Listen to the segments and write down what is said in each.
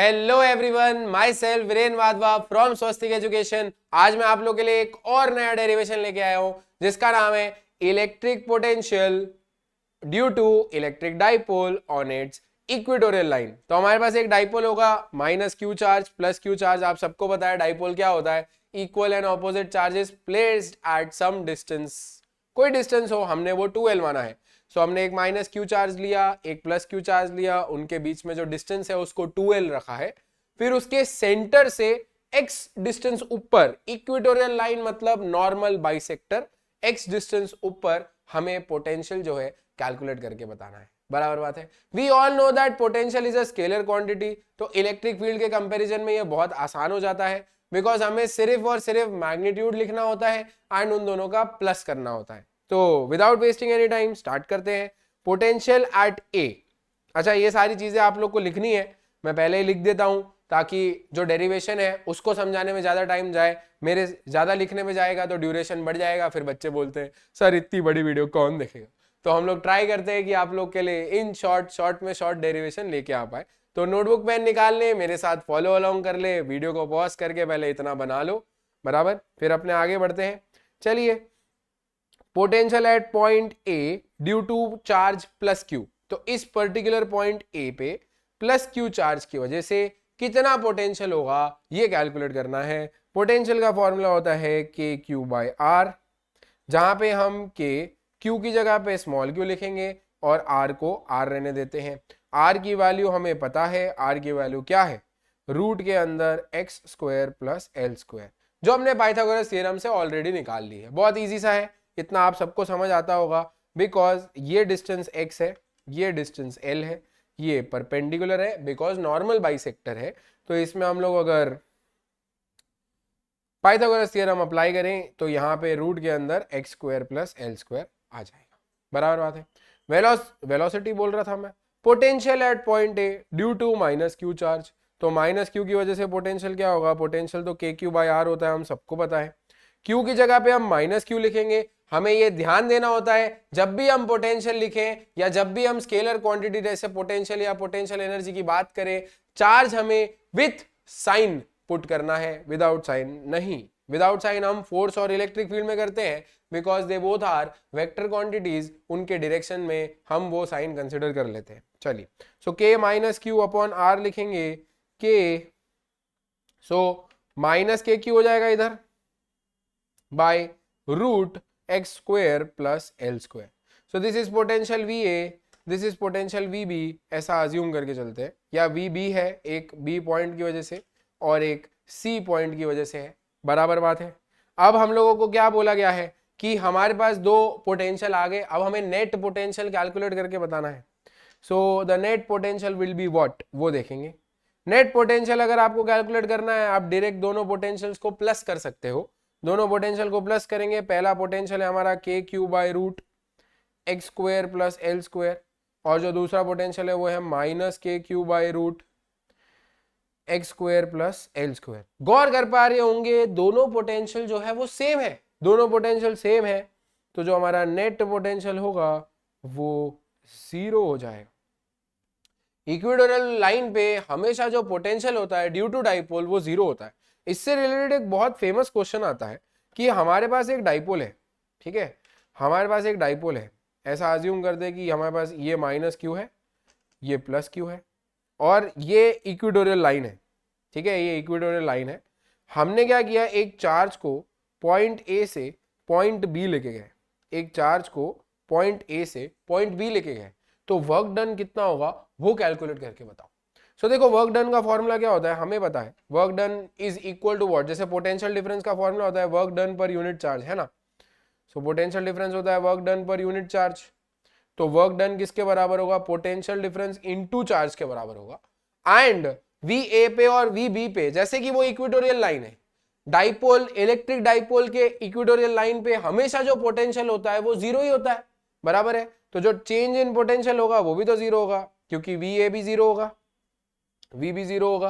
Hello everyone, my self Viren Wadhwa from Swastik education. आज मैं आप लोग के लिए एक और नया डेरिवेशन लेके आया हूं जिसका नाम है electric potential due to electric dipole on its equatorial line. तो हमारे पास एक डाइपोल होगा minus Q charge plus Q charge. आप सबको पता है डाइपोल क्या होता है, equal and opposite charges placed at some distance. कोई डिस्टेंस हो, हमने वो 2L माना है। सो हमने एक माइनस क्यू चार्ज लिया, एक प्लस क्यू चार्ज लिया, उनके बीच में जो डिस्टेंस है उसको 2L रखा है। फिर उसके सेंटर से x डिस्टेंस ऊपर, इक्वेटोरियल लाइन मतलब नॉर्मल बाइसेक्टर, x डिस्टेंस ऊपर हमें पोटेंशियल जो है कैलकुलेट करके बताना है। बराबर बात है। We all know that potential is a scalar quantity. तो इलेक्ट्रिक फील्ड के कंपैरिजन में ये बहुत आसान हो जाता है बिकॉज हमें सिर्फ और सिर्फ मैग्नीट्यूड लिखना होता है एंड उन दोनों का प्लस करना होता है। तो without wasting any time start करते हैं। पोटेंशियल एट ए। अच्छा, ये सारी चीजें आप लोग को लिखनी है, मैं पहले ही लिख देता हूं ताकि जो डेरिवेशन है उसको समझाने में ज्यादा टाइम जाए। मेरे ज्यादा लिखने में जाएगा तो ड्यूरेशन बढ़ जाएगा, फिर बच्चे बोलते हैं सर इतनी बड़ी वीडियो कौन देखेगा। तो हम लोग ट्राई करते हैं कि आप लोग के लिए इन शॉर्ट में शॉर्ट डेरिवेशन लेके आ पाए। तो नोटबुक पेन निकाल ले, मेरे साथ फॉलो अलोंग कर ले, वीडियो को पॉज करके पहले इतना बना लो, बराबर, फिर अपने आगे बढ़ते हैं। चलिए, potential at point A due to charge plus Q. तो इस पर्टिकुलर पॉइंट ए पे प्लस क्यू चार्ज की वजह से कितना पोटेंशियल होगा ये कैलकुलेट करना है। पोटेंशियल का फॉर्मूला होता है के क्यू बाय आर, जहां पे हम के क्यू की जगह पे स्मॉल क्यू लिखेंगे और आर को आर रहने देते हैं। आर की वैल्यू हमें पता है, आर की वैल्यू क्या है, रूट के अंदर x square plus L square, जो हमने पाइथागोरस थ्योरम से ऑलरेडी निकाल ली है। बहुत इजी सा है, इतना आप सबको समझ आता होगा बिकॉज ये डिस्टेंस x है, ये डिस्टेंस l है, ये परपेंडिकुलर है बिकॉज नॉर्मल बाइसेक्टर है। तो इसमें हम लोग अगर पाइथागोरस थ्योरम अप्लाई करें तो यहाँ पे रूट के अंदर x square plus L square आ जाएगा। बराबर बात है। वेलोसिटी बोल रहा था मैं, potential at point A due to minus Q charge. तो माइनस क्यू की वजह से पोटेंशियल क्या होगा, पोटेंशियल तो के क्यू बाय आर होता है, हम सबको पता है। क्यू की जगह पे हम माइनस क्यू लिखेंगे। हमें ये ध्यान देना होता है जब भी हम पोटेंशियल लिखें या जब भी हम स्केलर क्वांटिटी जैसे पोटेंशियल या पोटेंशियल एनर्जी की बात करें, चार्ज हमें विथ साइन पुट करना है, विदाउट साइन नहीं। विदाउट साइन हम फोर्स और इलेक्ट्रिक फील्ड में करते हैं because they both are vector quantities, उनके डायरेक्शन में हम वो साइन कंसिडर कर लेते हैं। चलिए, सो के माइनस क्यू अपॉन आर लिखेंगे, के सो माइनस के क्यू हो जाएगा इधर by root x square plus L square. So this is potential V A, this is potential V B, ऐसा अज्यूम करके चलते हैं। या वी बी है, एक बी पॉइंट की वजह से और एक सी पॉइंट की वजह से है। बराबर बात है। अब हम लोगों को क्या बोला गया है कि हमारे पास दो पोटेंशियल आ गए, अब हमें नेट पोटेंशियल कैलकुलेट करके बताना है। So the net potential will be what, वो देखेंगे। नेट पोटेंशियल अगर आपको कैलकुलेट करना है, आप डायरेक्ट दोनों पोटेंशियल्स को प्लस कर सकते हो। दोनों पोटेंशियल को प्लस करेंगे, पहला पोटेंशियल है हमारा k q by root x square plus L square, और जो दूसरा पोटेंशियल है वो है minus k q by root x square plus L square. गौर कर पा रहे होंगे दोनों पोटेंशियल जो है वो सेम है, दोनों पोटेंशियल सेम है, तो जो हमारा नेट पोटेंशियल होगा वो 0 हो जाएगा। इक्वेटोरियल लाइन पे हमेशा जो पोटेंशियल होता है ड्यू टू डाइपोल वो 0 होता है। इससे रिलेटेड एक बहुत फेमस क्वेश्चन आता है कि हमारे पास एक डाइपोल है, ठीक है, हमारे पास एक डाइपोल है, ऐसा अज्यूम कर दे कि हमारे पास ये माइनस क्यू है, ये प्लस क्यू है और ये इक्वेटोरियल लाइन है, ठीक है, ये इक्वेटोरियल लाइन है। हमने क्या किया, एक चार्ज को पॉइंट ए से पॉइंट बी लेके गए, एक चार्ज को पॉइंट ए से पॉइंट बी लेके गए, तो वर्क डन कितना होगा वो कैलकुलेट करके बताओ। सो देखो, वर्क डन का फॉर्मूला क्या होता है हमें पता है, work done is equal to what, जैसे पोटेंशियल डिफरेंस का फॉर्मूला होता है work done per unit charge, है ना। सो पोटेंशियल डिफरेंस होता है work done per unit charge, तो वर्क डन किसके बराबर होगा, पोटेंशियल डिफरेंस इनटू चार्ज के बराबर होगा। एंड वी ए पे और वी बी पे, जैसे कि वो इक्वेटोरियल लाइन है, डाइपोल, इलेक्ट्रिक डाइपोल के इक्वेटोरियल लाइन पे हमेशा जो पोटेंशियल होता है वो 0 ही होता है, बराबर है। तो जो चेंज इन पोटेंशियल होगा वो भी तो 0 होगा, क्योंकि वी ए भी 0 होगा, वी भी 0 होगा,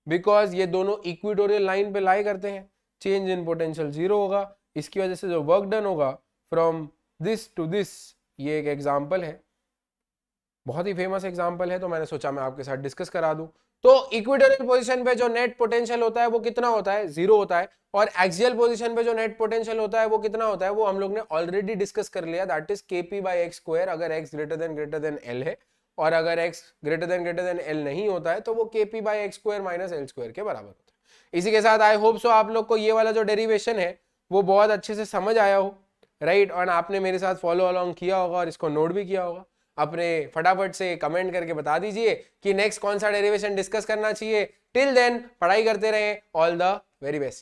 बिकॉज ये दोनों इक्वेटोरियल लाइन पे लाई करते हैं। चेंज इन पोटेंशियल 0 होगा, इसकी वजह से जो वर्क डन होगा फ्रॉम दिस टू दिस, ये एक एग्जाम्पल है, बहुत ही फेमस एग्जाम्पल है, तो मैंने सोचा मैं आपके साथ डिस्कस करा दूं। तो इक्वेटोरियल पोजीशन पे जो नेट पोटेंशियल होता है वो कितना होता है, 0 होता है, और एक्सियल पोजीशन पे जो नेट पोटेंशियल होता है वो कितना होता है, वो हम लोग ने ऑलरेडी डिस्कस कर लिया, दैट इज kp/x² अगर x ग्रेटर देन l है, और अगर x ग्रेटर देन l नहीं होता है तो वो kp/x² माइनस l² के बराबर होता है। इसी के साथ आई होप सो आप लोग को ये वाला जो डेरिवेशन है वो बहुत अच्छे से समझ आया हो, राइट, और आपने मेरे साथ फॉलो अलोंग किया होगा और इसको नोट भी किया होगा। अपने फटाफट से कमेंट करके बता दीजिए कि नेक्स्ट कौन सा डेरिवेशन डिस्कस करना चाहिए। टिल देन पढ़ाई करते रहे, ऑल द वेरी बेस्ट।